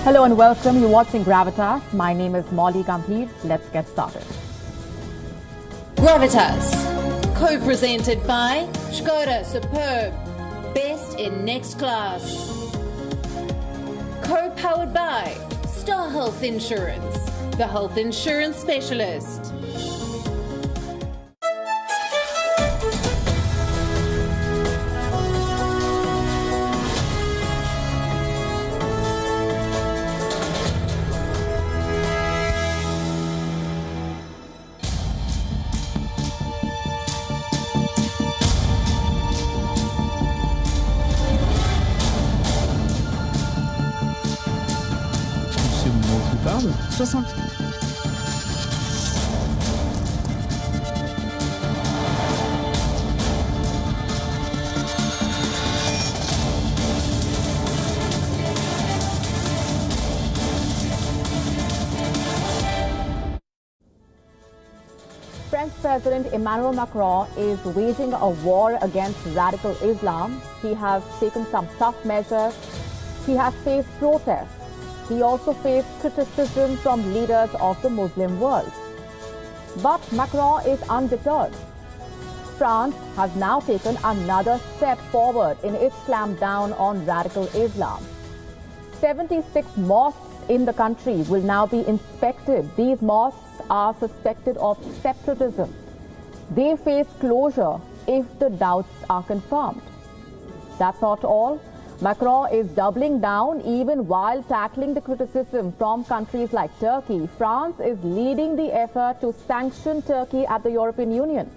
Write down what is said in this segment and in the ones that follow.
Hello and welcome. You're watching Gravitas. My name is Molly Gambhir. Let's get started. Gravitas, co-presented by Skoda Superb, best in next class. Co-powered by Star Health Insurance, the health insurance specialist. French President Emmanuel Macron is waging a war against radical Islam. He has taken some tough measures. He has faced protests. He also faced criticism from leaders of the Muslim world. But Macron is undeterred. France has now taken another step forward in its clampdown on radical Islam. 76 mosques in the country will now be inspected. These mosques are suspected of separatism. They face closure if the doubts are confirmed. That's not all. Macron is doubling down even while tackling the criticism from countries like Turkey. France is leading the effort to sanction Turkey at the European Union.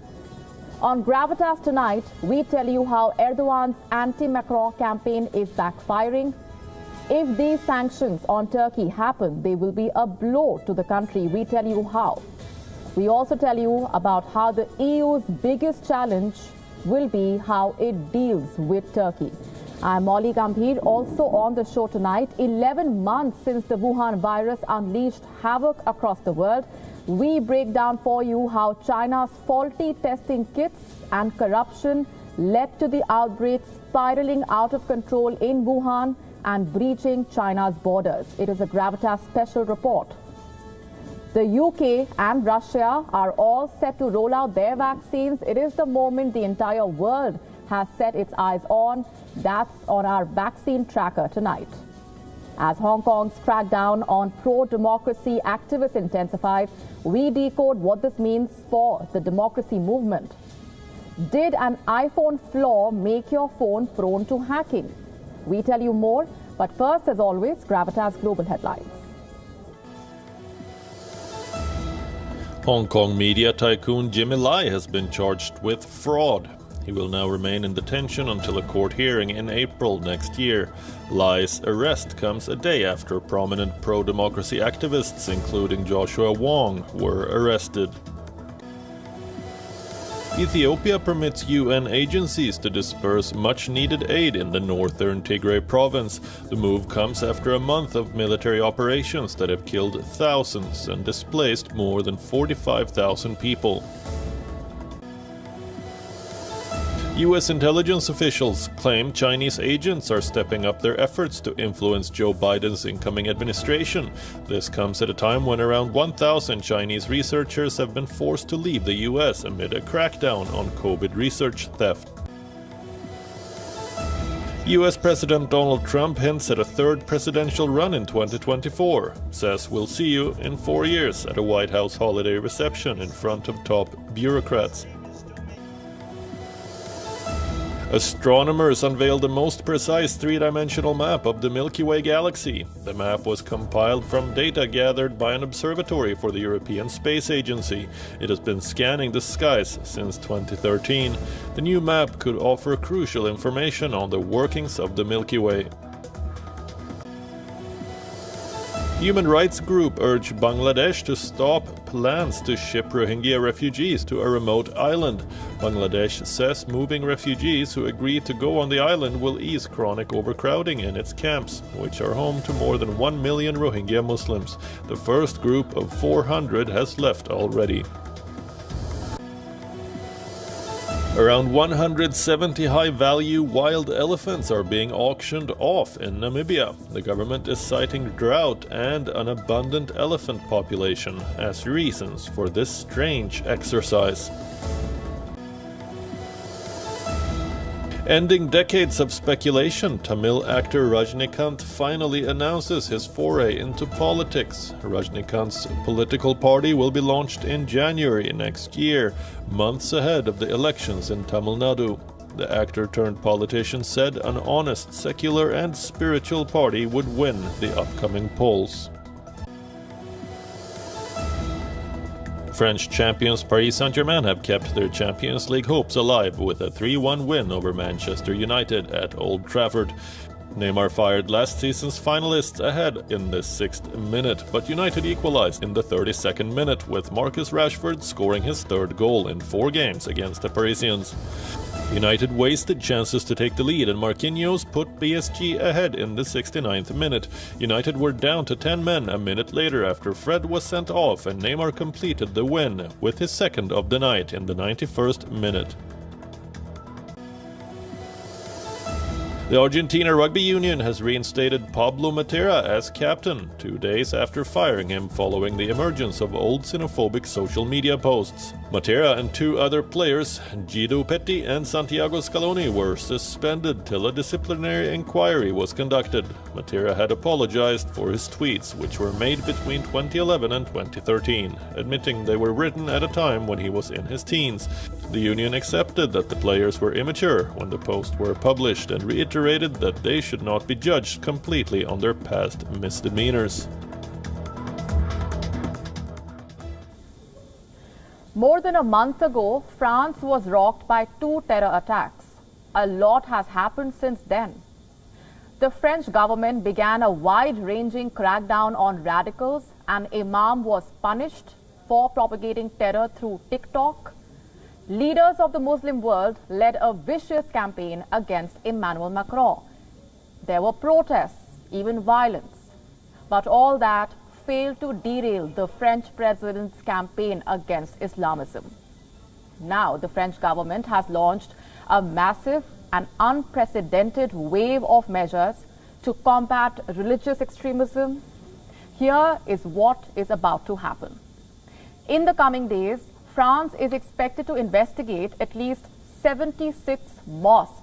On Gravitas tonight, we tell you how Erdogan's anti-Macron campaign is backfiring. If these sanctions on Turkey happen, they will be a blow to the country. We tell you how. We also tell you about how the EU's biggest challenge will be how it deals with Turkey. I'm Molly Gambhir, also on the show tonight. 11 months since the Wuhan virus unleashed havoc across the world, we break down for you how China's faulty testing kits and corruption led to the outbreak spiraling out of control in Wuhan and breaching China's borders. It is a Gravitas special report. The UK and Russia are all set to roll out their vaccines. It is the moment the entire world has set its eyes on. That's on our vaccine tracker tonight. As Hong Kong's crackdown on pro-democracy activists intensifies, we decode what this means for the democracy movement. Did an iPhone flaw make your phone prone to hacking? We tell you more, but first, as always, Gravitas Global Headlines. Hong Kong media tycoon Jimmy Lai has been charged with fraud. He will now remain in detention until a court hearing in April next year. Lai's arrest comes a day after prominent pro-democracy activists, including Joshua Wong, were arrested. Ethiopia permits UN agencies to disperse much-needed aid in the northern Tigray province. The move comes after a month of military operations that have killed thousands and displaced more than 45,000 people. U.S. intelligence officials claim Chinese agents are stepping up their efforts to influence Joe Biden's incoming administration. This comes at a time when around 1,000 Chinese researchers have been forced to leave the U.S. amid a crackdown on COVID research theft. U.S. President Donald Trump hints at a third presidential run in 2024. Says we'll see you in 4 years at a White House holiday reception in front of top bureaucrats. Astronomers unveiled the most precise three-dimensional map of the Milky Way galaxy. The map was compiled from data gathered by an observatory for the European Space Agency. It has been scanning the skies since 2013. The new map could offer crucial information on the workings of the Milky Way. Human rights group urge Bangladesh to stop plans to ship Rohingya refugees to a remote island. Bangladesh says moving refugees who agree to go on the island will ease chronic overcrowding in its camps, which are home to more than 1 million Rohingya Muslims. The first group of 400 has left already. Around 170 high-value wild elephants are being auctioned off in Namibia. The government is citing drought and an abundant elephant population as reasons for this strange exercise. Ending decades of speculation, Tamil actor Rajinikanth finally announces his foray into politics. Rajinikanth's political party will be launched in January next year, months ahead of the elections in Tamil Nadu. The actor-turned-politician said an honest, secular and spiritual party would win the upcoming polls. French champions Paris Saint-Germain have kept their Champions League hopes alive with a 3-1 win over Manchester United at Old Trafford. Neymar fired last season's finalists ahead in the 6th minute, but United equalized in the 32nd minute with Marcus Rashford scoring his 3rd goal in 4 games against the Parisians. United wasted chances to take the lead and Marquinhos put PSG ahead in the 69th minute. United were down to 10 men a minute later after Fred was sent off and Neymar completed the win with his 2nd of the night in the 91st minute. The Argentina Rugby Union has reinstated Pablo Matera as captain 2 days after firing him following the emergence of old xenophobic social media posts. Matera and 2 other players, Guido Petti and Santiago Scaloni, were suspended till a disciplinary inquiry was conducted. Matera had apologized for his tweets, which were made between 2011 and 2013, admitting they were written at a time when he was in his teens. The union accepted that the players were immature when the posts were published and reiterated that they should not be judged completely on their past misdemeanors. More than a month ago, France was rocked by 2 terror attacks. A lot has happened since then. The French government began a wide-ranging crackdown on radicals. An imam was punished for propagating terror through TikTok. Leaders of the Muslim world led a vicious campaign against Emmanuel Macron. There were protests, even violence. But all that failed to derail the French president's campaign against Islamism. Now, the French government has launched a massive and unprecedented wave of measures to combat religious extremism. Here is what is about to happen. In the coming days, France is expected to investigate at least 76 mosques.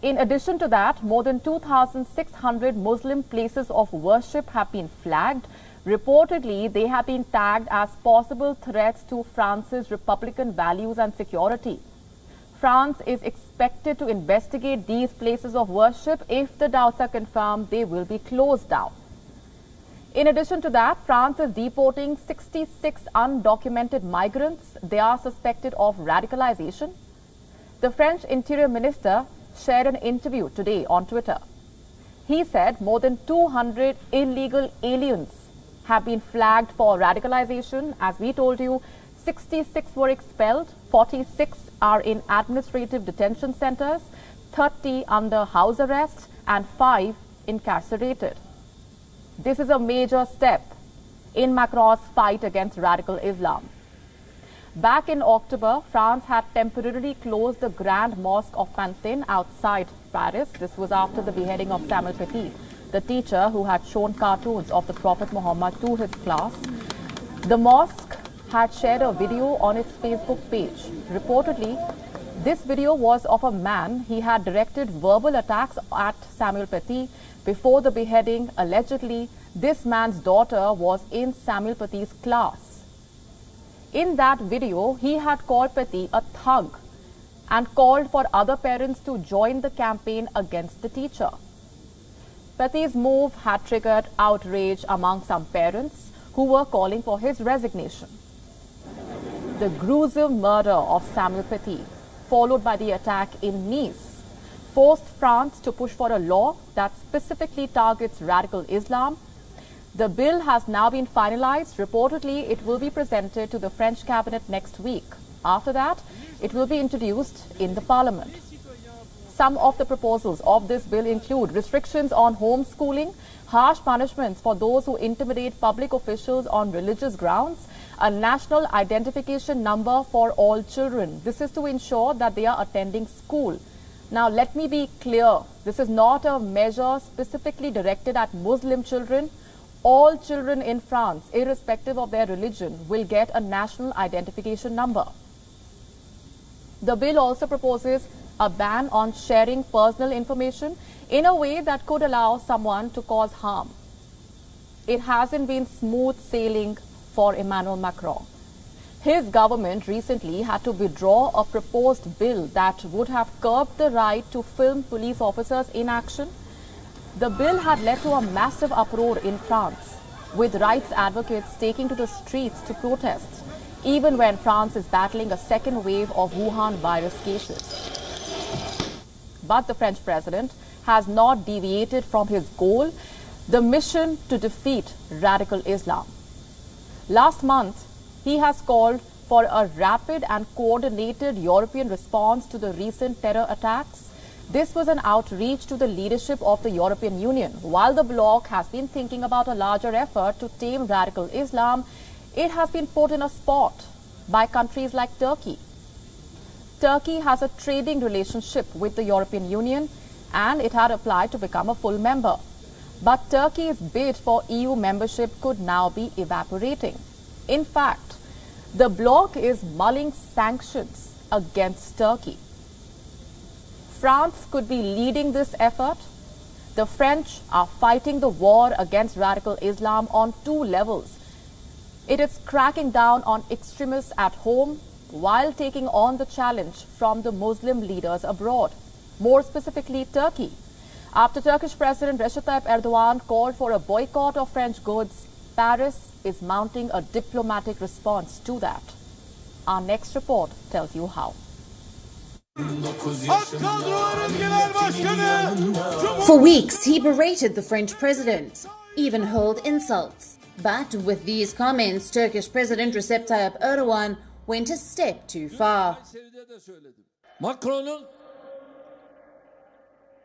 In addition to that, more than 2,600 Muslim places of worship have been flagged. Reportedly, they have been tagged as possible threats to France's republican values and security. France is expected to investigate these places of worship. If the doubts are confirmed, they will be closed down. In addition to that, France is deporting 66 undocumented migrants. They are suspected of radicalization. The French Interior Minister shared an interview today on Twitter. He said more than 200 illegal aliens have been flagged for radicalization. As we told you, 66 were expelled, 46 are in administrative detention centers, 30 under house arrest, and 5 incarcerated. This is a major step in Macron's fight against radical Islam. Back in October, France had temporarily closed the Grand Mosque of Pantin outside Paris. This was after the beheading of Samuel Paty, the teacher who had shown cartoons of the Prophet Muhammad to his class. The mosque had shared a video on its Facebook page. Reportedly, this video was of a man. He had directed verbal attacks at Samuel Paty before the beheading. Allegedly, this man's daughter was in Samuel Paty's class. In that video, he had called Paty a thug and called for other parents to join the campaign against the teacher. Paty's move had triggered outrage among some parents who were calling for his resignation. The gruesome murder of Samuel Paty, followed by the attack in Nice, forced France to push for a law that specifically targets radical Islam. The bill has now been finalized. Reportedly, it will be presented to the French cabinet next week. After that, it will be introduced in the parliament. Some of the proposals of this bill include restrictions on homeschooling, harsh punishments for those who intimidate public officials on religious grounds, a national identification number for all children. This is to ensure that they are attending school. Now, let me be clear. This is not a measure specifically directed at Muslim children. All children in France, irrespective of their religion, will get a national identification number. The bill also proposes a ban on sharing personal information in a way that could allow someone to cause harm. It hasn't been smooth sailing for Emmanuel Macron. His government recently had to withdraw a proposed bill that would have curbed the right to film police officers in action. The bill had led to a massive uproar in France, with rights advocates taking to the streets to protest, even when France is battling a second wave of Wuhan virus cases. But the French president has not deviated from his goal, the mission to defeat radical Islam. Last month, he has called for a rapid and coordinated European response to the recent terror attacks. This was an outreach to the leadership of the European Union. While the bloc has been thinking about a larger effort to tame radical Islam, it has been put in a spot by countries like Turkey. Turkey has a trading relationship with the European Union, and it had applied to become a full member. But Turkey's bid for EU membership could now be evaporating. In fact, the bloc is mulling sanctions against Turkey. France could be leading this effort. The French are fighting the war against radical Islam on two levels. It is cracking down on extremists at home while taking on the challenge from the Muslim leaders abroad, more specifically Turkey. After Turkish President Recep Tayyip Erdogan called for a boycott of French goods, Paris is mounting a diplomatic response to that. Our next report tells you how. For weeks, he berated the French president, even hurled insults. But with these comments, Turkish President Recep Tayyip Erdogan went a step too far. Macron'un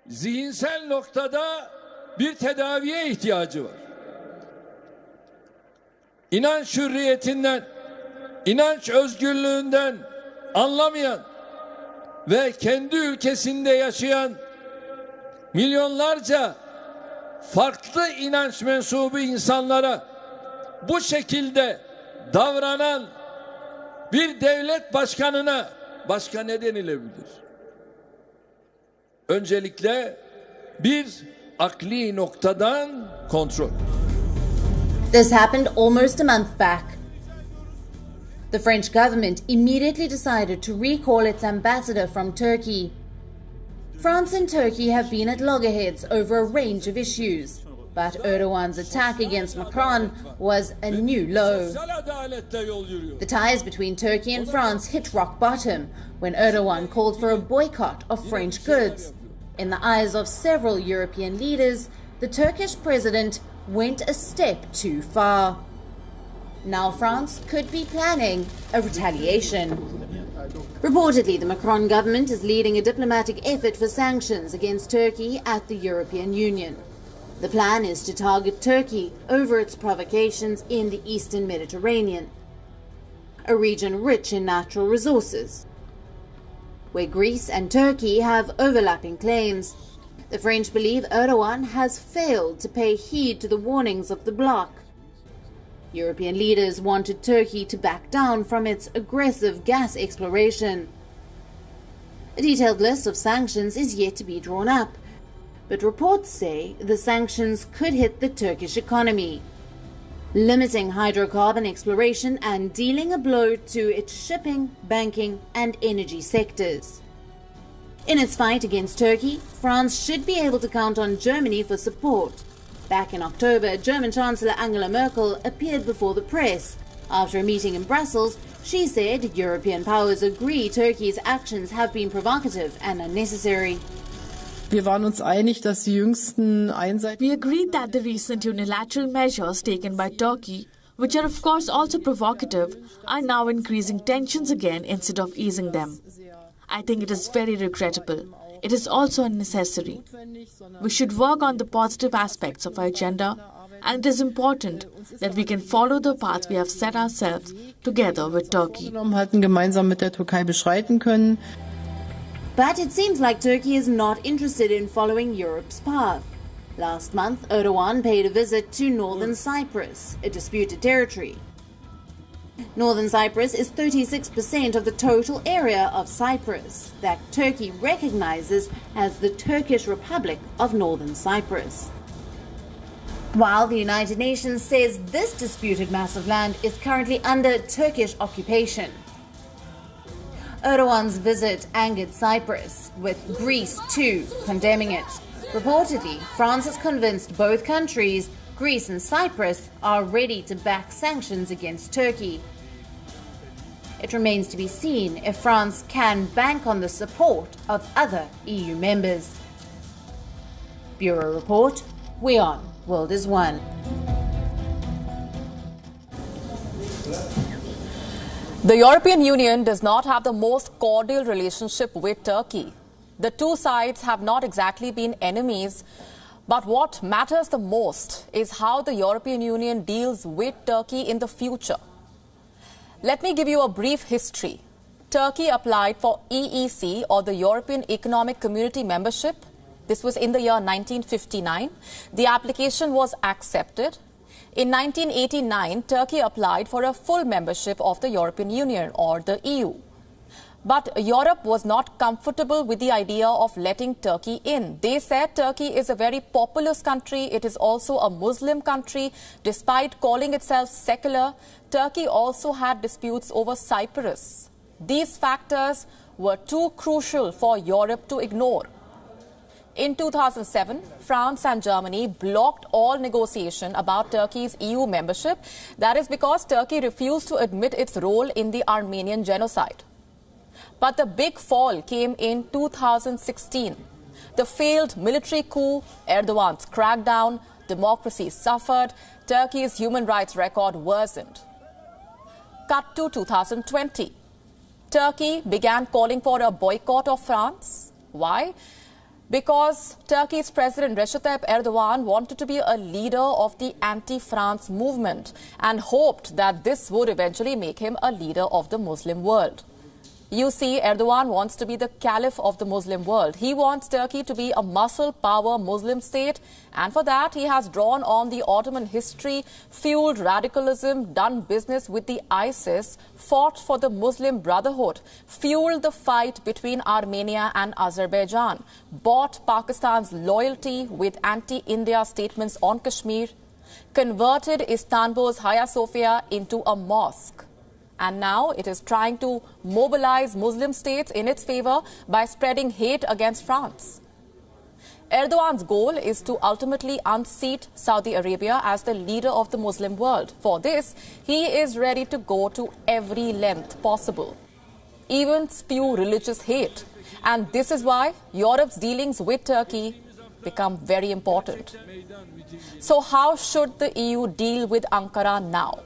zihinsel noktada bir tedaviye ihtiyacı var. İnanç hürriyetinden, inanç özgürlüğünden anlamayan ve kendi ülkesinde yaşayan milyonlarca farklı inanç mensubu insanlara bu şekilde davranan bir devlet başkanına başka ne denilebilir? Öncelikle bir akli noktadan kontrol. This happened almost a month back. The French government immediately decided to recall its ambassador from Turkey. France and Turkey have been at loggerheads over a range of issues, but Erdogan's attack against Macron was a new low. The ties between Turkey and France hit rock bottom when Erdogan called for a boycott of French goods. In the eyes of several European leaders, the Turkish president went a step too far. Now France could be planning a retaliation. Reportedly, the Macron government is leading a diplomatic effort for sanctions against Turkey at the European Union. The plan is to target Turkey over its provocations in the Eastern Mediterranean, a region rich in natural resources, where Greece and Turkey have overlapping claims. The French believe Erdogan has failed to pay heed to the warnings of the bloc. European leaders wanted Turkey to back down from its aggressive gas exploration. A detailed list of sanctions is yet to be drawn up, but reports say the sanctions could hit the Turkish economy, limiting hydrocarbon exploration and dealing a blow to its shipping, banking, and energy sectors. In its fight against Turkey, France should be able to count on Germany for support. Back in October, German Chancellor Angela Merkel appeared before the press. After a meeting in Brussels, she said European powers agree Turkey's actions have been provocative and unnecessary. We agreed that the recent unilateral measures taken by Turkey, which are of course also provocative, are now increasing tensions again instead of easing them. I think it is very regrettable. It is also unnecessary. We should work on the positive aspects of our agenda And it is important that we can follow the path we have set ourselves together with Turkey. Gemeinsam mit der Türkei beschreiten können. But it seems like Turkey is not interested in following Europe's path. Last month, Erdogan paid a visit to northern Cyprus, a disputed territory. Northern Cyprus is 36% of the total area of Cyprus that Turkey recognizes as the Turkish Republic of Northern Cyprus. While the United Nations says this disputed mass of land is currently under Turkish occupation. Erdogan's visit angered Cyprus, with Greece too condemning it. Reportedly, France has convinced both countries, Greece and Cyprus, are ready to back sanctions against Turkey. It remains to be seen if France can bank on the support of other EU members. Bureau Report, WION, World is One. The European Union does not have the most cordial relationship with Turkey. The two sides have not exactly been enemies, but what matters the most is how the European Union deals with Turkey in the future. Let me give you a brief history. Turkey applied for EEC, or the European Economic Community membership. This was in the year 1959. The application was accepted. In 1989, Turkey applied for a full membership of the European Union, or the EU. But Europe was not comfortable with the idea of letting Turkey in. They said Turkey is a very populous country. It is also a Muslim country. Despite calling itself secular, Turkey also had disputes over Cyprus. These factors were too crucial for Europe to ignore. In 2007, France and Germany blocked all negotiation about Turkey's EU membership. That is because Turkey refused to admit its role in the Armenian genocide. But the big fall came in 2016. The failed military coup, Erdogan's crackdown, democracy suffered, Turkey's human rights record worsened. Cut to 2020. Turkey began calling for a boycott of France. Why? Because Turkey's President Recep Tayyip Erdogan wanted to be a leader of the anti-France movement and hoped that this would eventually make him a leader of the Muslim world. You see, Erdogan wants to be the caliph of the Muslim world. He wants Turkey to be a muscle power Muslim state, and for that he has drawn on the Ottoman history, fueled radicalism, done business with the ISIS, fought for the Muslim Brotherhood, fueled the fight between Armenia and Azerbaijan, bought Pakistan's loyalty with anti-India statements on Kashmir, converted Istanbul's Hagia Sophia into a mosque. And now it is trying to mobilize Muslim states in its favor by spreading hate against France. Erdogan's goal is to ultimately unseat Saudi Arabia as the leader of the Muslim world. For this, he is ready to go to every length possible, even spew religious hate. And this is why Europe's dealings with Turkey become very important. So how should the EU deal with Ankara now?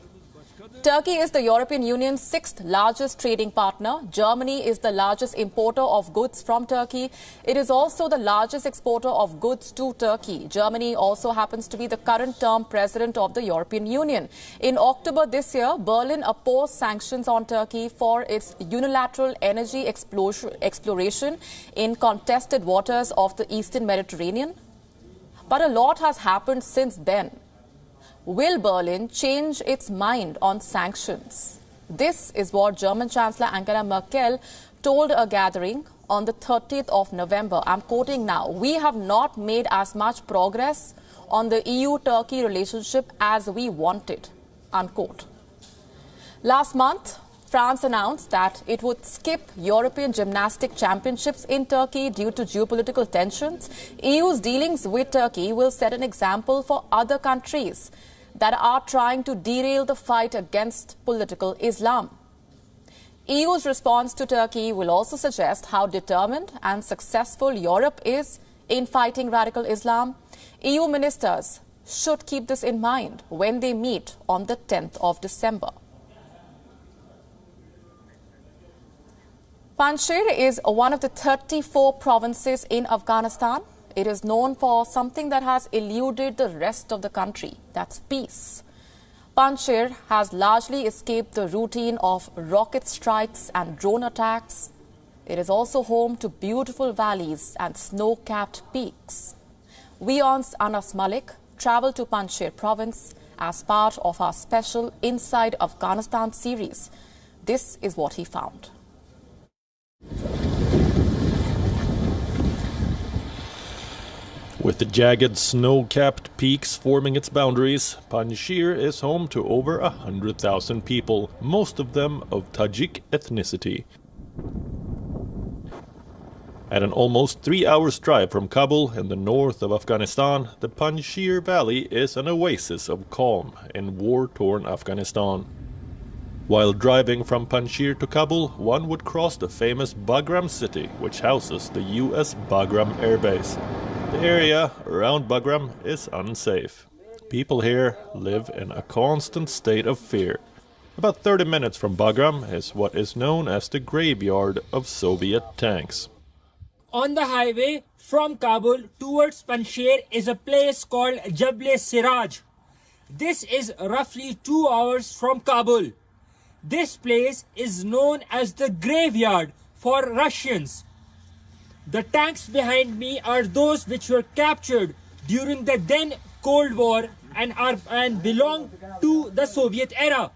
Turkey is the European Union's sixth largest trading partner. Germany is the largest importer of goods from Turkey. It is also the largest exporter of goods to Turkey. Germany also happens to be the current term president of the European Union. In October this year, Berlin opposed sanctions on Turkey for its unilateral energy exploration in contested waters of the Eastern Mediterranean. But a lot has happened since then. Will Berlin change its mind on sanctions? This is what German Chancellor Angela Merkel told a gathering on the 30th of November. I'm quoting now. We have not made as much progress on the EU-Turkey relationship as we wanted, unquote. Last month, France announced that it would skip European Gymnastic Championships in Turkey due to geopolitical tensions. EU's dealings with Turkey will set an example for other countries that are trying to derail the fight against political Islam. EU's response to Turkey will also suggest how determined and successful Europe is in fighting radical Islam. EU ministers should keep this in mind when they meet on the 10th of December. Panjshir is one of the 34 provinces in Afghanistan. it is known for something that has eluded the rest of the country. That's peace. Panjshir has largely escaped the routine of rocket strikes and drone attacks. It is also home to beautiful valleys and snow-capped peaks. WION's Anas Malik traveled to Panjshir province as part of our special Inside Afghanistan series. This is what he found. With the jagged snow-capped peaks forming its boundaries, Panjshir is home to over 100,000 people, most of them of Tajik ethnicity. At an almost 3 hours drive from Kabul in the north of Afghanistan, the Panjshir Valley is an oasis of calm in war-torn Afghanistan. While driving from Panjshir to Kabul, one would cross the famous Bagram city, which houses the US Bagram Air Base. The area around Bagram is unsafe. People here live in a constant state of fear. About 30 minutes from Bagram is what is known as the graveyard of Soviet tanks. On the highway from Kabul towards Panjshir is a place called Jabal Siraj. This is roughly 2 hours from Kabul. This place is known as the graveyard for Russians. The tanks behind me are those which were captured during the then Cold War and belong to the Soviet era.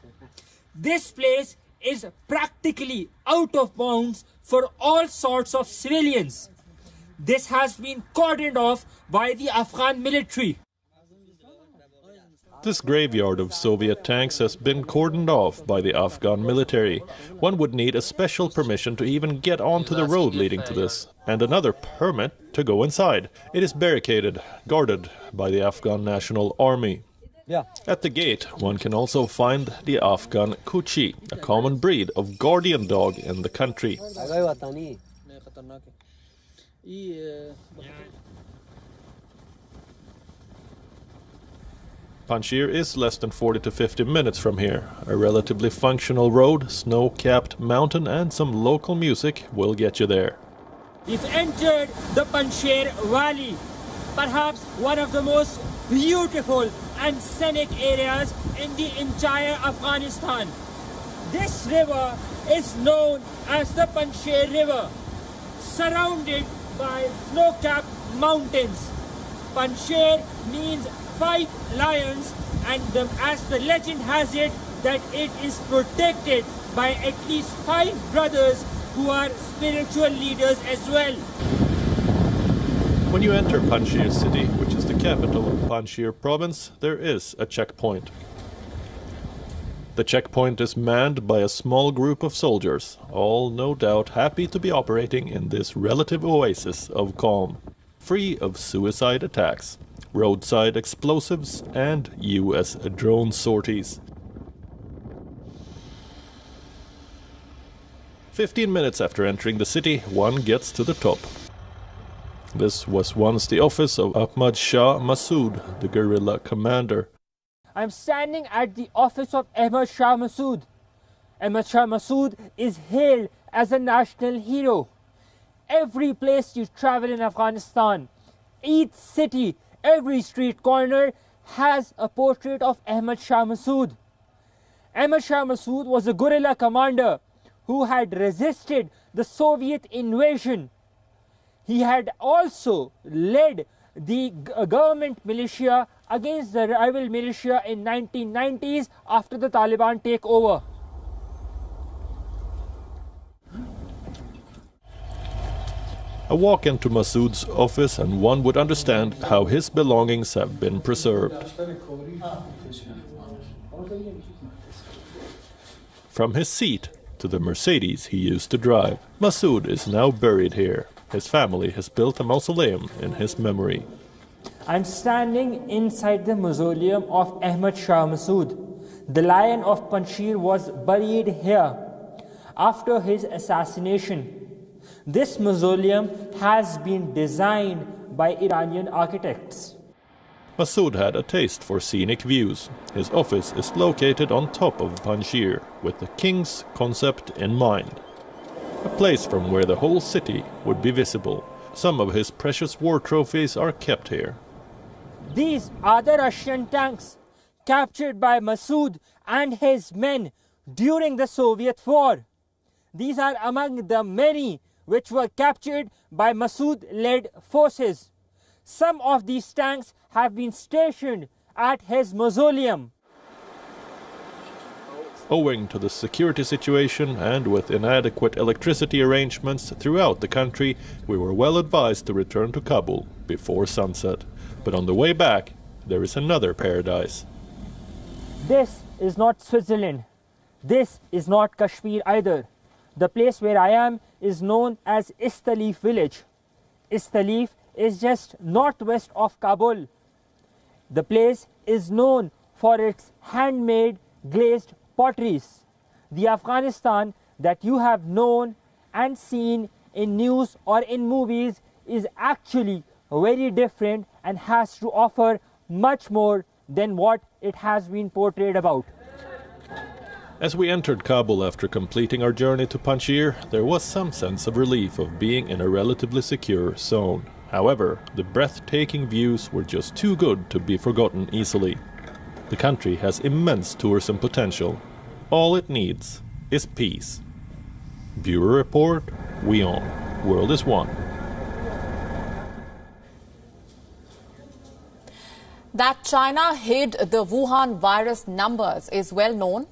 This place is practically out of bounds for all sorts of civilians. This has been cordoned off by the Afghan military. This graveyard of Soviet tanks has been cordoned off by the Afghan military. One would need a special permission to even get onto the road leading to this, and another permit to go inside. It is barricaded, guarded by the Afghan National Army. At the gate, one can also find the Afghan Kuchi, a common breed of guardian dog in the country. Panjshir is less than 40 to 50 minutes from here. A relatively functional road, snow-capped mountain and some local music will get you there. We've entered the Panjshir Valley, perhaps one of the most beautiful and scenic areas in the entire Afghanistan. This river is known as the Panjshir River, surrounded by snow-capped mountains. Panjshir means 5 lions, and as the legend has it, that it is protected by at least 5 brothers who are spiritual leaders as well. When you enter Panjshir city, which is the capital of Panjshir province, there is a checkpoint. The checkpoint is manned by a small group of soldiers, all no doubt happy to be operating in this relative oasis of calm, free of suicide attacks, roadside explosives and US drone sorties. 15 minutes after entering the city, one gets to the top. This was once the office of Ahmad Shah Massoud, the guerrilla commander. I'm standing at the office of Ahmad Shah Massoud. Ahmad Shah Massoud is hailed as a national hero. Every place you travel in Afghanistan, each city, every street corner has a portrait of Ahmad Shah Massoud. Ahmad Shah Massoud was a guerrilla commander who had resisted the Soviet invasion. He had also led the government militia against the rival militia in 1990s after the Taliban takeover. A walk into Massoud's office and one would understand how his belongings have been preserved. From his seat to the Mercedes he used to drive, Massoud is now buried here. His family has built a mausoleum in his memory. I'm standing inside the mausoleum of Ahmad Shah Massoud. The Lion of Panjshir was buried here after his assassination. This mausoleum has been designed by Iranian architects. Massoud had a taste for scenic views. His office is located on top of Panjshir, with the king's concept in mind. A place from where the whole city would be visible, Some of his precious war trophies are kept here. These are the Russian tanks captured by Masood and his men during the Soviet war. These are among the many which were captured by Masood-led forces. Some of these tanks have been stationed at his mausoleum. Owing to the security situation and with inadequate electricity arrangements throughout the country, we were well advised to return to Kabul before sunset. But on the way back, there is another paradise. This is not Switzerland. This is not Kashmir either. The place where I am is known as Istalif village. Istalif is just northwest of Kabul. The place is known for its handmade glazed potteries. The Afghanistan that you have known and seen in news or in movies is actually very different and has to offer much more than what it has been portrayed about. As we entered Kabul after completing our journey to Panjshir, there was some sense of relief of being in a relatively secure zone. However, the breathtaking views were just too good to be forgotten easily. The country has immense tourism potential. All it needs is peace. Viewer Report, we own. World is one. That China hid the Wuhan virus numbers is well known.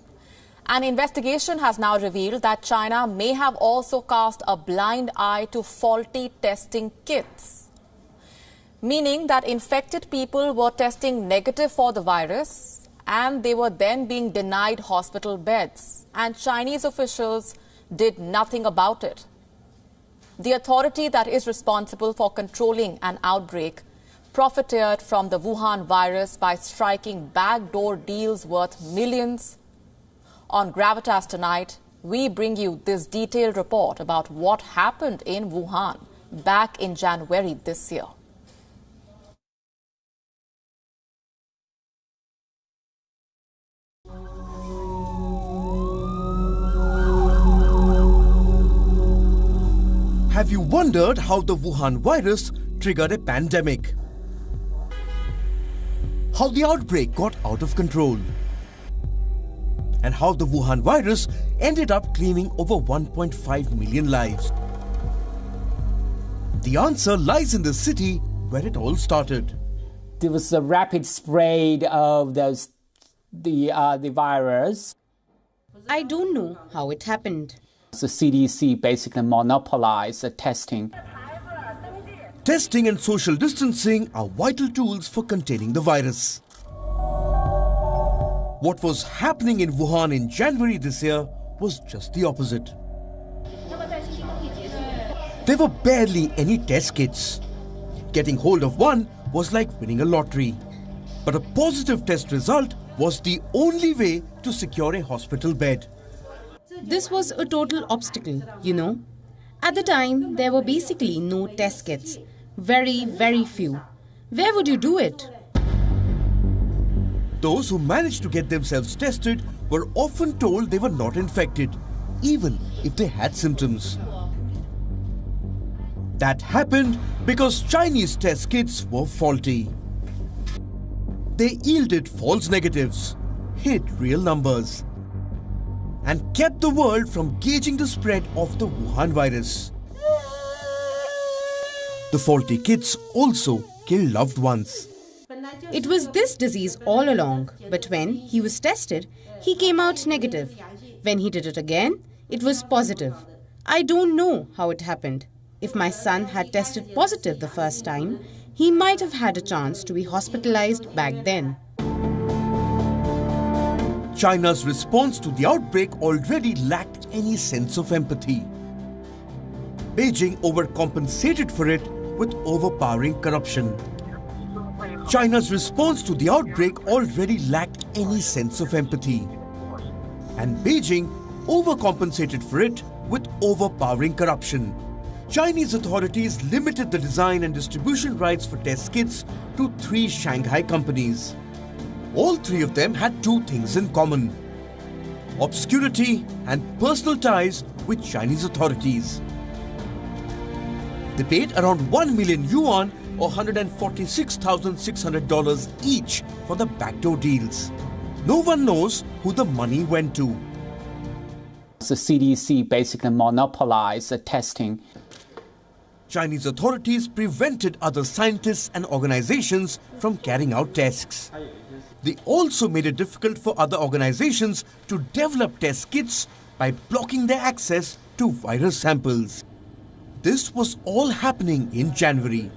An investigation has now revealed that China may have also cast a blind eye to faulty testing kits, meaning that infected people were testing negative for the virus and they were then being denied hospital beds, and Chinese officials did nothing about it. The authority that is responsible for controlling an outbreak profiteered from the Wuhan virus by striking backdoor deals worth millions. On Gravitas tonight, we bring you this detailed report about what happened in Wuhan back in January this year. Have you wondered how the Wuhan virus triggered a pandemic? How the outbreak got out of control? And how the Wuhan virus ended up claiming over 1.5 million lives? The answer lies in the city where it all started. There was a rapid spread of the virus. I don't know how it happened. The CDC basically monopolized the testing. Testing and social distancing are vital tools for containing the virus. What was happening in Wuhan in January this year was just the opposite. There were barely any test kits. Getting hold of one was like winning a lottery. But a positive test result was the only way to secure a hospital bed. This was a total obstacle, you know. At the time, there were basically no test kits. Very, very few. Where would you do it? Those who managed to get themselves tested were often told they were not infected, even if they had symptoms. That happened because Chinese test kits were faulty. They yielded false negatives, hid real numbers, and kept the world from gauging the spread of the Wuhan virus. The faulty kits also killed loved ones. It was this disease all along, but when he was tested, he came out negative. When he did it again, it was positive. I don't know how it happened. If my son had tested positive the first time, he might have had a chance to be hospitalized back then. China's response to the outbreak already lacked any sense of empathy. Beijing overcompensated for it with overpowering corruption. China's response to the outbreak already lacked any sense of empathy. And Beijing overcompensated for it with overpowering corruption. Chinese authorities limited the design and distribution rights for test kits to 3 Shanghai companies. All 3 of them had 2 things in common: obscurity and personal ties with Chinese authorities. They paid around 1 million yuan or $146,600 each for the backdoor deals. No one knows who the money went to. The CDC basically monopolized the testing. Chinese authorities prevented other scientists and organizations from carrying out tests. They also made it difficult for other organizations to develop test kits by blocking their access to virus samples. This was all happening in January.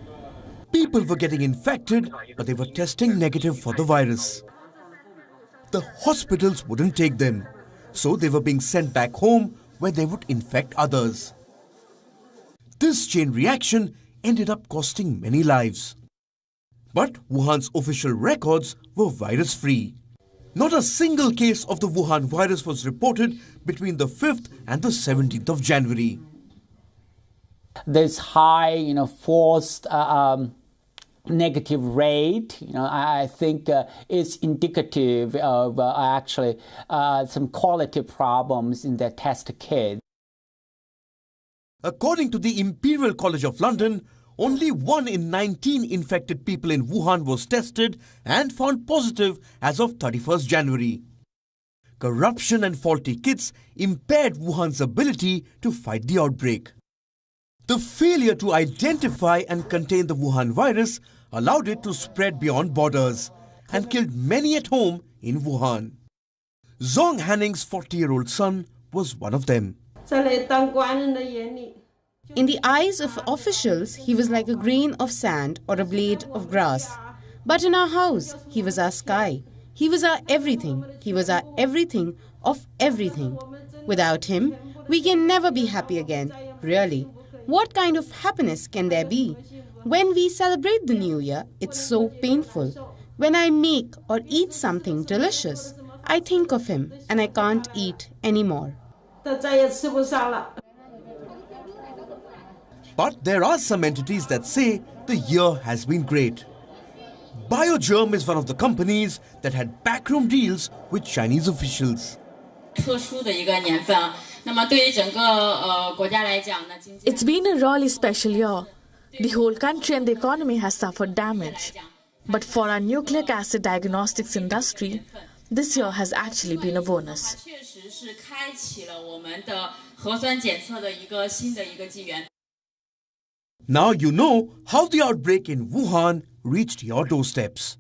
People were getting infected, but they were testing negative for the virus. The hospitals wouldn't take them, so they were being sent back home where they would infect others. This chain reaction ended up costing many lives. But Wuhan's official records were virus-free. Not a single case of the Wuhan virus was reported between the 5th and the 17th of January. This high, forced negative rate, I think is indicative of actually some quality problems in the test kit. According to the Imperial College of London, only 1 in 19 infected people in Wuhan was tested and found positive as of 31st January. Corruption and faulty kits impaired Wuhan's ability to fight the outbreak. The failure to identify and contain the Wuhan virus allowed it to spread beyond borders and killed many at home in Wuhan. Zhong Hanning's 40-year-old son was one of them. In the eyes of officials, he was like a grain of sand or a blade of grass. But in our house, he was our sky. He was our everything. He was our everything of everything. Without him, we can never be happy again, really. What kind of happiness can there be? When we celebrate the New Year, it's so painful. When I make or eat something delicious, I think of him and I can't eat anymore. But there are some entities that say the year has been great. Biogerm is one of the companies that had backroom deals with Chinese officials. It's been a really special year. The whole country and the economy has suffered damage. But for our nucleic acid diagnostics industry, this year has actually been a bonus. Now you know how the outbreak in Wuhan reached your doorsteps.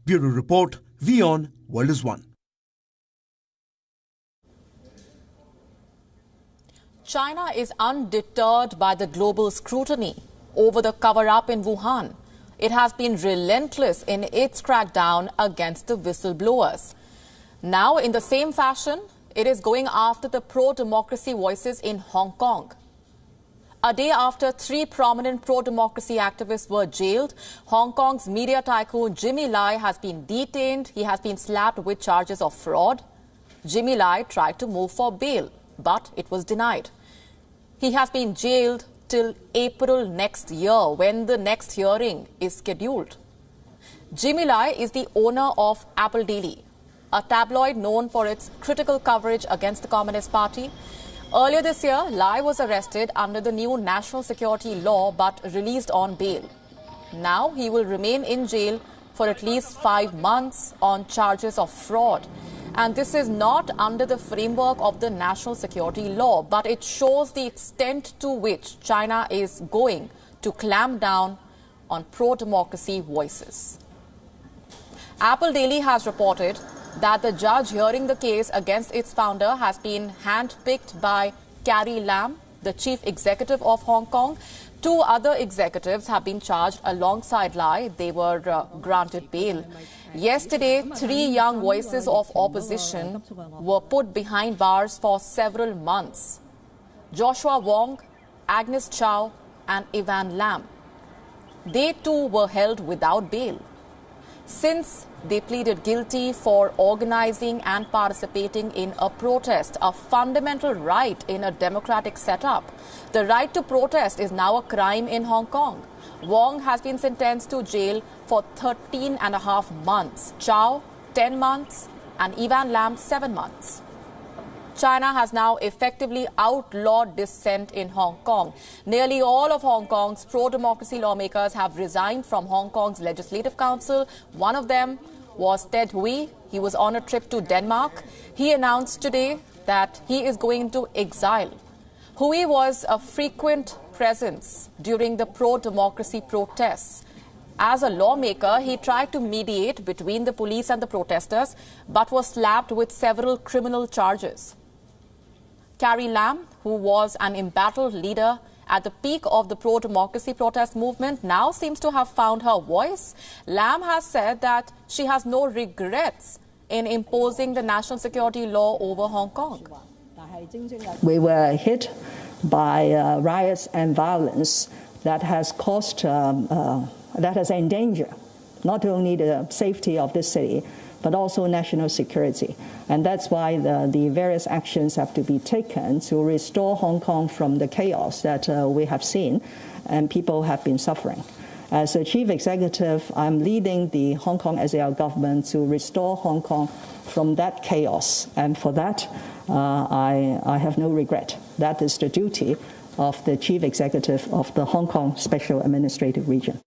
Bureau Report, WION, World is One. China is undeterred by the global scrutiny over the cover-up in Wuhan. It has been relentless in its crackdown against the whistleblowers. Now, in the same fashion, it is going after the pro-democracy voices in Hong Kong. A day after 3 prominent pro-democracy activists were jailed, Hong Kong's media tycoon Jimmy Lai has been detained. He has been slapped with charges of fraud. Jimmy Lai tried to move for bail, but it was denied. He has been jailed till April next year, when the next hearing is scheduled. Jimmy Lai is the owner of Apple Daily, a tabloid known for its critical coverage against the Communist Party. Earlier this year, Lai was arrested under the new national security law but released on bail. Now he will remain in jail for at least 5 months on charges of fraud. And this is not under the framework of the national security law, but it shows the extent to which China is going to clamp down on pro-democracy voices. Apple Daily has reported that the judge hearing the case against its founder has been handpicked by Carrie Lam, the chief executive of Hong Kong. 2 other executives have been charged alongside Lai. They were granted bail. Yesterday, 3 young voices of opposition were put behind bars for several months. Joshua Wong, Agnes Chow and Ivan Lam. They too were held without bail, since they pleaded guilty for organizing and participating in a protest, a fundamental right in a democratic setup. The right to protest is now a crime in Hong Kong. Wong has been sentenced to jail for 13.5 months, Chow 10 months and Ivan Lam 7 months. China has now effectively outlawed dissent in Hong Kong. Nearly all of Hong Kong's pro-democracy lawmakers have resigned from Hong Kong's Legislative Council. One of them was Ted Hui. He was on a trip to Denmark. He announced today that he is going into exile. Hui was a frequent presence during the pro-democracy protests. As a lawmaker, he tried to mediate between the police and the protesters, but was slapped with several criminal charges. Carrie Lam, who was an embattled leader at the peak of the pro-democracy protest movement, now seems to have found her voice. Lam has said that she has no regrets in imposing the national security law over Hong Kong. We were hit by riots and violence that has caused, that has endangered not only the safety of this city, but also national security. And that's why the various actions have to be taken to restore Hong Kong from the chaos that we have seen and people have been suffering. As a chief executive, I'm leading the Hong Kong SAR government to restore Hong Kong from that chaos. And for that, I have no regret. That is the duty of the chief executive of the Hong Kong Special Administrative Region.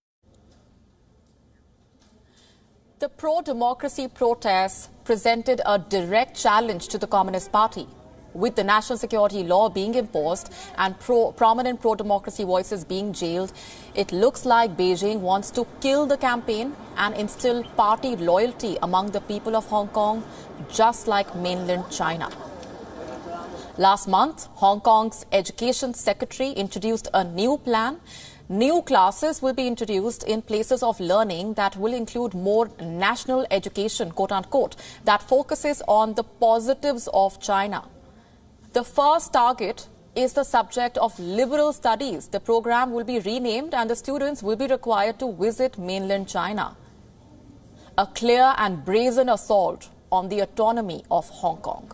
The pro-democracy protests presented a direct challenge to the Communist Party. With the national security law being imposed and prominent pro-democracy voices being jailed, it looks like Beijing wants to kill the campaign and instill party loyalty among the people of Hong Kong, just like mainland China. Last month, Hong Kong's Education Secretary introduced a new plan. New classes will be introduced in places of learning that will include more national education, quote-unquote, that focuses on the positives of China. The first target is the subject of liberal studies. The program will be renamed and the students will be required to visit mainland China. A clear and brazen assault on the autonomy of Hong Kong.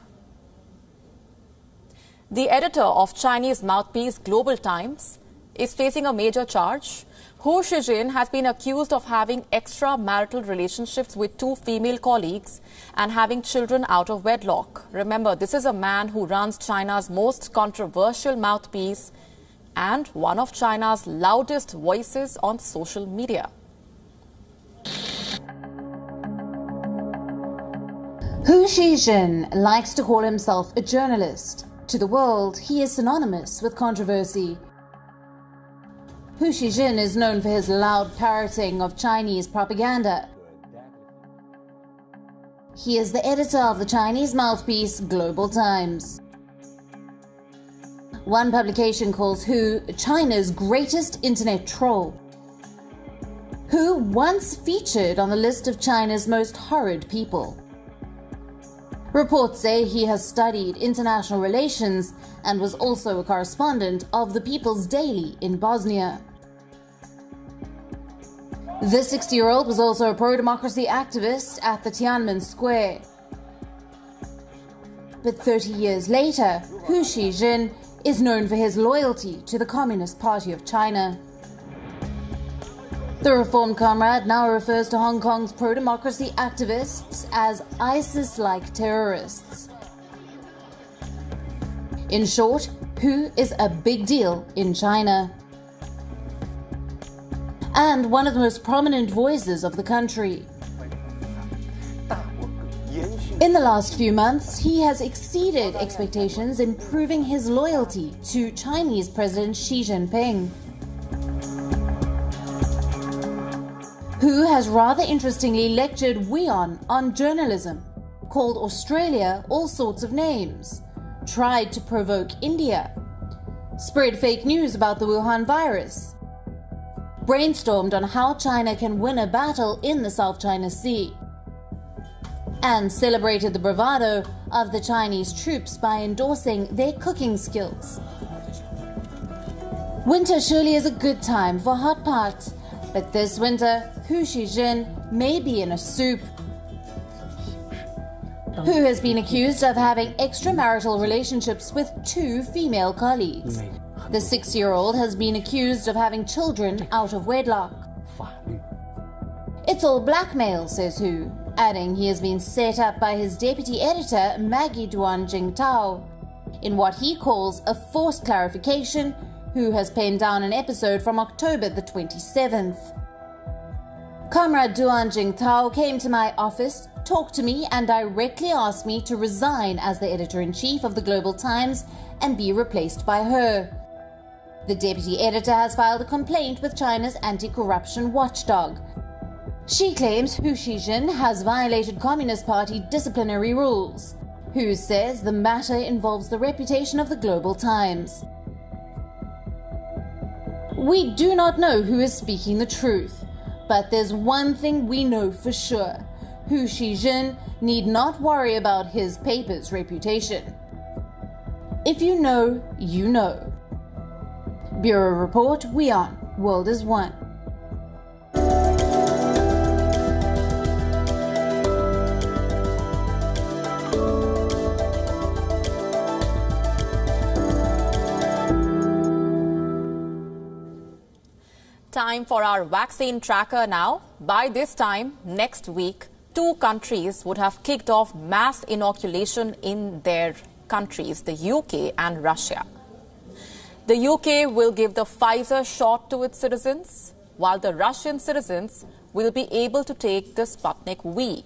The editor of Chinese mouthpiece Global Times is facing a major charge. Hu Shijin has been accused of having extramarital relationships with two female colleagues and having children out of wedlock. Remember, this is a man who runs China's most controversial mouthpiece and one of China's loudest voices on social media. Hu Shijin likes to call himself a journalist. To the world, he is synonymous with controversy. Hu Shijin is known for his loud parroting of Chinese propaganda. He is the editor of the Chinese mouthpiece Global Times. One publication calls Hu China's greatest internet troll. Hu once featured on the list of China's most horrid people. Reports say he has studied international relations and was also a correspondent of the People's Daily in Bosnia. This 60-year-old was also a pro-democracy activist at the Tiananmen Square. But 30 years later, Hu Shijin is known for his loyalty to the Communist Party of China. The reformed comrade now refers to Hong Kong's pro-democracy activists as ISIS-like terrorists. In short, Hu is a big deal in China and one of the most prominent voices of the country. In the last few months, he has exceeded expectations in proving his loyalty to Chinese President Xi Jinping. Hu has rather interestingly lectured WION on journalism, called Australia all sorts of names, tried to provoke India, spread fake news about the Wuhan virus, brainstormed on how China can win a battle in the South China Sea, and celebrated the bravado of the Chinese troops by endorsing their cooking skills. Winter surely is a good time for hot pot, but this winter, Hu Shijin may be in a soup. Hu has been accused of having extramarital relationships with two female colleagues. The 6-year-old has been accused of having children out of wedlock. It's all blackmail, says Hu. adding he has been set up by his deputy editor Maggie Duan Jingtao in what he calls a forced clarification, who has penned down an episode from October the 27th. Comrade Duan Jingtao came to my office, talked to me and directly asked me to resign as the editor-in-chief of the Global Times and be replaced by her. The deputy editor has filed a complaint with China's anti-corruption watchdog. She claims Hu Xijin has violated Communist Party disciplinary rules. Hu says the matter involves the reputation of the Global Times. We do not know who is speaking the truth, but there's one thing we know for sure. Hu Xijin need not worry about his paper's reputation. If you know, you know. Bureau Report, WION, World is One. Time for our vaccine tracker now. By this time next week, 2 countries would have kicked off mass inoculation in their countries, the UK and Russia. The UK will give the Pfizer shot to its citizens, while the Russian citizens will be able to take the Sputnik V.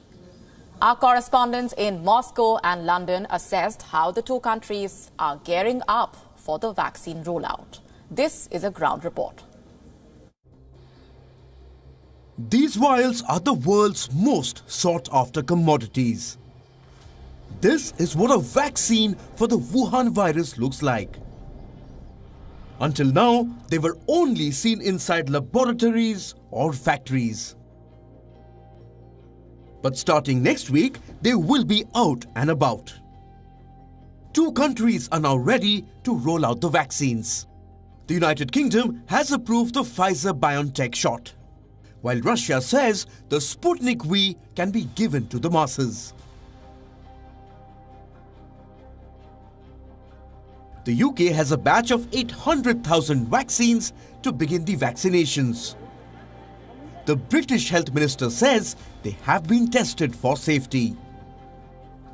Our correspondents in Moscow and London assessed how the 2 countries are gearing up for the vaccine rollout. This is a ground report. These vials are the world's most sought-after commodities. This is what a vaccine for the Wuhan virus looks like. Until now, they were only seen inside laboratories or factories. But starting next week, they will be out and about. 2 countries are now ready to roll out the vaccines. The United Kingdom has approved the Pfizer-BioNTech shot, while Russia says the Sputnik V can be given to the masses. The UK has a batch of 800,000 vaccines to begin the vaccinations. The British Health Minister says they have been tested for safety.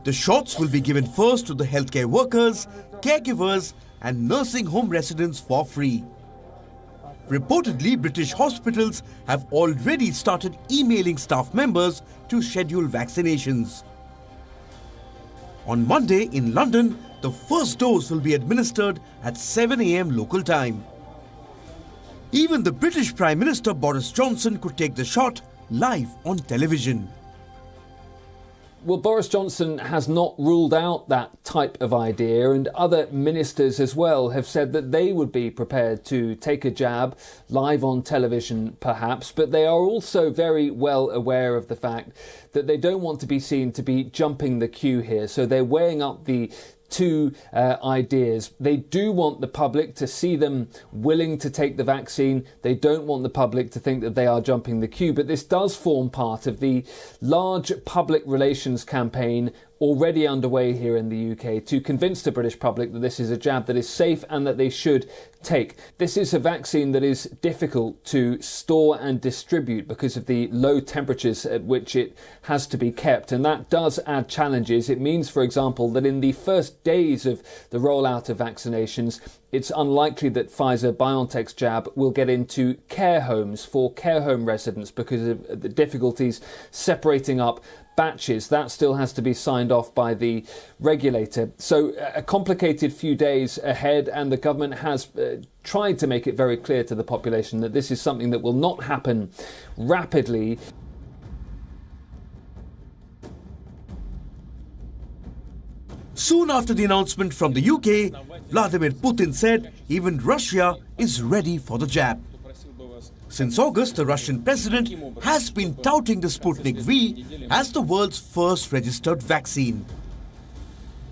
The shots will be given first to the healthcare workers, caregivers and nursing home residents for free. Reportedly, British hospitals have already started emailing staff members to schedule vaccinations. On Monday in London, the first dose will be administered at 7 a.m. local time. Even the British Prime Minister Boris Johnson could take the shot live on television. Well, Boris Johnson has not ruled out that type of idea, and other ministers as well have said that they would be prepared to take a jab live on television perhaps, but they are also very well aware of the fact that they don't want to be seen to be jumping the queue here, so they're weighing up the 2 ideas. They do want the public to see them willing to take the vaccine. They don't want the public to think that they are jumping the queue. But this does form part of the large public relations campaign already underway here in the UK to convince the British public that this is a jab that is safe and that they should take. This is a vaccine that is difficult to store and distribute because of the low temperatures at which it has to be kept, and that does add challenges. It means, for example, that in the first days of the rollout of vaccinations, it's unlikely that Pfizer-BioNTech's jab will get into care homes for care home residents because of the difficulties separating up batches. That still has to be signed off by the regulator. So a complicated few days ahead, and the government has tried to make it very clear to the population that this is something that will not happen rapidly. Soon after the announcement from the UK, Vladimir Putin said even Russia is ready for the jab. Since August, the Russian president has been touting the Sputnik V as the world's first registered vaccine.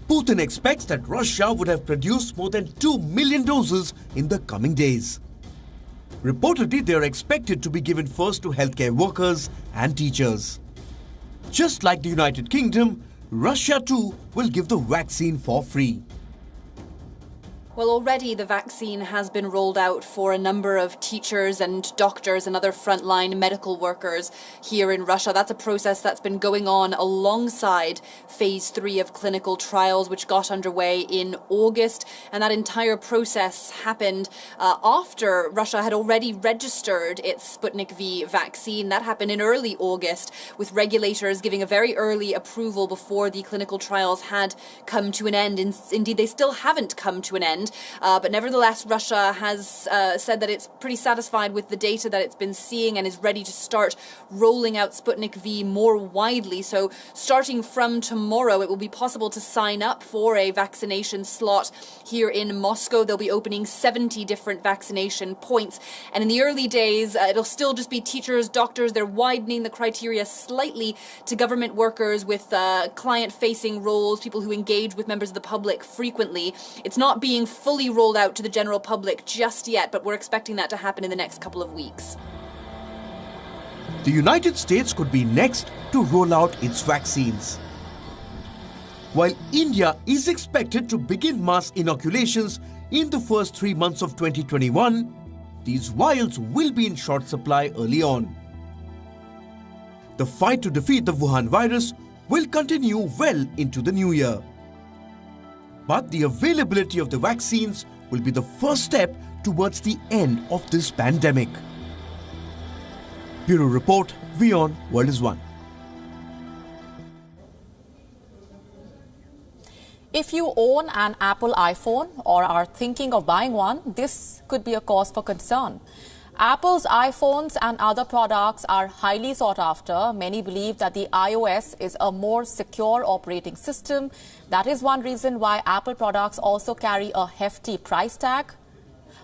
Putin expects that Russia would have produced more than 2 million doses in the coming days. Reportedly, they are expected to be given first to healthcare workers and teachers. Just like the United Kingdom, Russia too will give the vaccine for free. Well, already the vaccine has been rolled out for a number of teachers and doctors and other frontline medical workers here in Russia. That's a process that's been going on alongside phase 3 of clinical trials, which got underway in August. And that entire process happened after Russia had already registered its Sputnik V vaccine. That happened in early August, with regulators giving a very early approval before the clinical trials had come to an end. Indeed, they still haven't come to an end. But nevertheless, Russia has said that it's pretty satisfied with the data that it's been seeing and is ready to start rolling out Sputnik V more widely. So starting from tomorrow, it will be possible to sign up for a vaccination slot here in Moscow. They'll be opening 70 different vaccination points. And in the early days, it'll still just be teachers, doctors. They're widening the criteria slightly to government workers with client-facing roles, people who engage with members of the public frequently. It's not being fully rolled out to the general public just yet, but we're expecting that to happen in the next couple of weeks. The United States could be next to roll out its vaccines. While India is expected to begin mass inoculations in the first 3 months of 2021, these vials will be in short supply early on. The fight to defeat the Wuhan virus will continue well into the new year. But the availability of the vaccines will be the first step towards the end of this pandemic. Bureau Report, WION, World is One. If you own an Apple iPhone or are thinking of buying one, this could be a cause for concern. Apple's iPhones and other products are highly sought after. Many believe that the iOS is a more secure operating system. That is one reason why Apple products also carry a hefty price tag.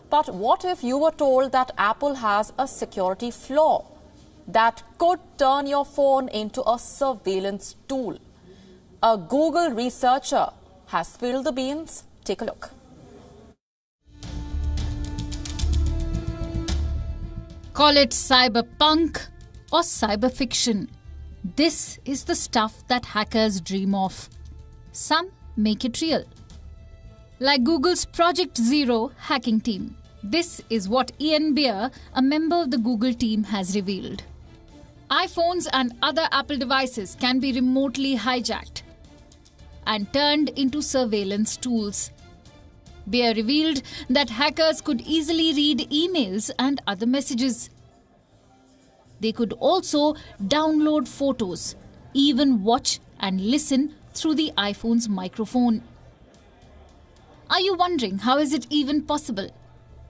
But what if you were told that Apple has a security flaw that could turn your phone into a surveillance tool? A Google researcher has spilled the beans. Take a look. Call it cyberpunk or cyberfiction. This is the stuff that hackers dream of. Some make it real. Like Google's Project Zero hacking team. This is what Ian Beer, a member of the Google team, has revealed. iPhones and other Apple devices can be remotely hijacked and turned into surveillance tools. Beer revealed that hackers could easily read emails and other messages. They could also download photos, even watch and listen through the iPhone's microphone. Are you wondering how is it even possible?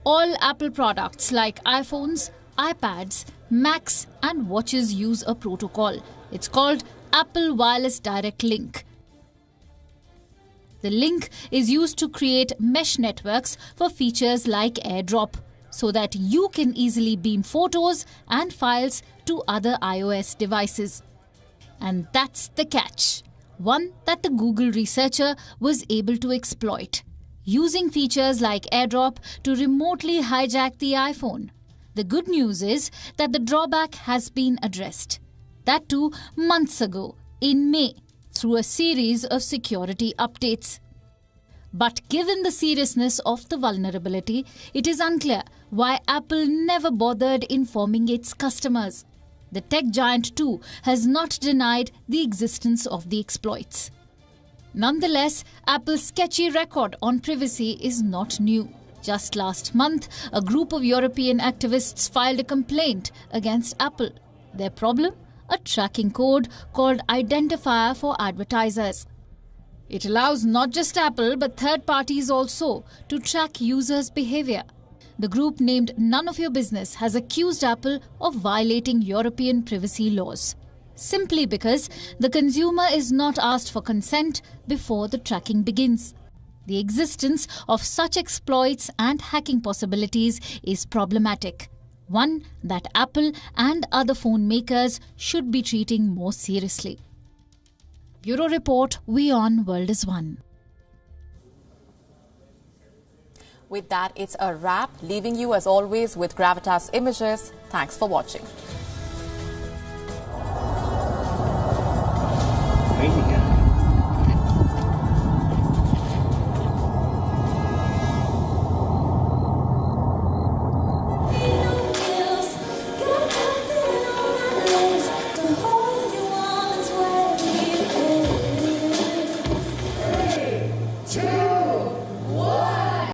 All Apple products like iPhones, iPads, Macs and watches use a protocol. It's called Apple Wireless Direct Link. The link is used to create mesh networks for features like AirDrop, so that you can easily beam photos and files to other iOS devices. And that's the catch, one that the Google researcher was able to exploit, using features like AirDrop to remotely hijack the iPhone. The good news is that the drawback has been addressed. That too months ago, in May, through a series of security updates. But given the seriousness of the vulnerability, it is unclear why Apple never bothered informing its customers. The tech giant too has not denied the existence of the exploits. Nonetheless, Apple's sketchy record on privacy is not new. Just last month, a group of European activists filed a complaint against Apple. Their problem? A tracking code called Identifier for Advertisers. It allows not just Apple but third parties also to track users' behavior. The group named None of Your Business has accused Apple of violating European privacy laws, simply because the consumer is not asked for consent before the tracking begins. The existence of such exploits and hacking possibilities is problematic, one that Apple and other phone makers should be treating more seriously. Bureau Report, WION, World is One. With that, it's a wrap, leaving you as always with Gravitas Images. Thanks for watching.